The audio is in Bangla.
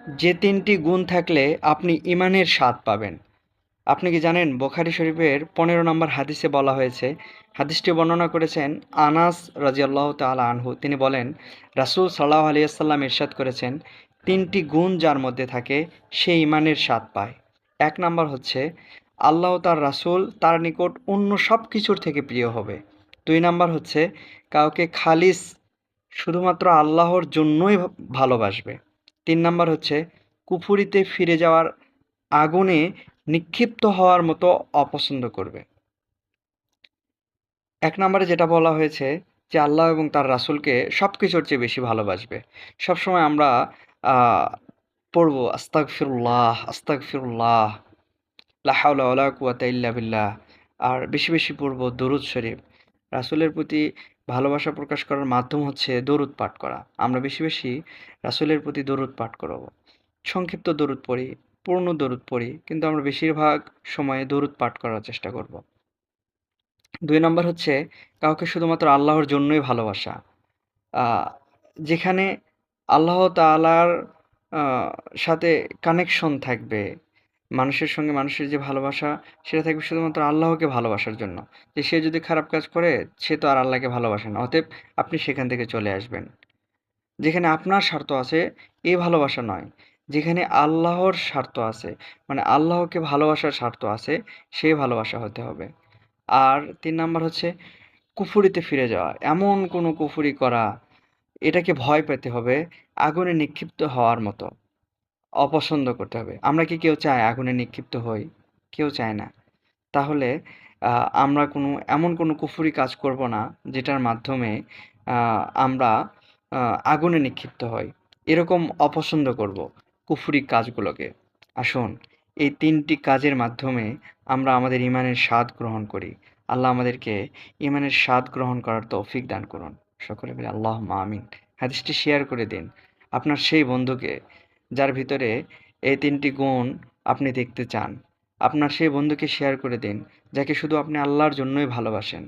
যে ৩টি গুণ থাকলে আপনি ঈমানের স্বাদ পাবেন। আপনি কি জানেন বুখারী শরীফের ১৫ নম্বর হাদিসে বলা হয়েছে, হাদিসটি বর্ণনা করেছেন আনাস রাদিয়াল্লাহু তাআলা আনহু। তিনি বলেন, রাসূল সাল্লাল্লাহু আলাইহি ওয়াসাল্লাম ইরশাদ করেছেন, ৩টি গুণ যার মধ্যে থাকে সে ঈমানের স্বাদ পায়। ১ নাম্বার হচ্ছে আল্লাহ ও তার রাসূল তার নিকট অন্য সব কিছুর থেকে প্রিয় হবে। ২ নাম্বার হচ্ছে কাউকে খালিস শুধুমাত্র আল্লাহর জন্যই ভালোবাসবে। ৩ নাম্বার হচ্ছে কুফরিতে ফিরে যাওয়ার আগুনে নিক্ষিপ্ত হওয়ার মতো অপছন্দ করবে। ১ নম্বরে যেটা বলা হয়েছে যে আল্লাহ এবং তার রাসূলকে সবকিছুর চেয়ে বেশি ভালোবাসবে। সবসময় আমরা আ পড়ব আস্তাগফিরুল্লাহ, আস্তাগফিরুল্লাহ, লা হাওলা ওয়ালা কুওয়াতা ইল্লা বিল্লাহ। আর বেশি, বেশি পড়ব দরুদ শরীফ। রাসূলের প্রতি ভালোবাসা প্রকাশ করার মাধ্যম হচ্ছে দরুদ পাঠ করা। আমরা বেশি, বেশি রাসূলের প্রতি দরুদ পাঠ করব। সংক্ষিপ্ত দরুদ পড়ি, পূর্ণ দরুদ পড়ি, কিন্তু আমরা বেশিরভাগ সময়ে দরুদ পাঠ করার চেষ্টা করব। ২ নম্বর হচ্ছে কাউকে শুধুমাত্র আল্লাহর জন্যই ভালোবাসা। আ যেখানে আল্লাহ তাআলার আ সাথে কানেকশন থাকবে, মানুষের সঙ্গে মানুষের যে ভালোবাসা সেটা থাকবে শুধুমাত্র আল্লাহকে ভালোবাসার জন্য। যে সে যদি খারাপ কাজ করে সে তো আর আল্লাহকে ভালোবাসে না। অতএব আপনি সেখান থেকে চলে আসবেন। যেখানে আপনার স্বার্থ আছে এই ভালোবাসা নয়। যেখানে আল্লাহর স্বার্থ আছে, মানে আল্লাহকে ভালোবাসার স্বার্থ আছে, সেই ভালোবাসা হতে হবে। আর ৩ নাম্বার হচ্ছে কুফরিতে ফিরে যাওয়া। এমন কোনো কুফরি করা, এটাকে ভয় পেতে হবে, আগুনে নিক্ষিপ্ত হওয়ার মতো অপছন্দ করতে হবে। আমরা কি কেউ চায় আগুনে নিক্ষিপ্ত হই? কেউ চায় না। তাহলে আ আমরা এমন কোনো কুফরি কাজ করব না যেটার মাধ্যমে আ আমরা আ আগুনে নিক্ষিপ্ত হই। এরকম অপছন্দ করব কুফরি কাজগুলোকে। আসুন এই ৩টি কাজের মাধ্যমে আমরা আমাদের ঈমানের স্বাদ গ্রহণ করি। আল্লাহ আমাদেরকে ঈমানের স্বাদ গ্রহণ করার তৌফিক দান করুন। সকলে বলি আল্লাহুম্মা আমিন। হাদিসটি শেয়ার করে দিন আপনার সেই বন্ধুকে যার ভিতরে এই ৩টি গুণ আপনি দেখতে চান। আপনার সেই বন্ধুকে শেয়ার করে দিন যাকে শুধু আপনি আল্লাহর জন্যই ভালোবাসেন।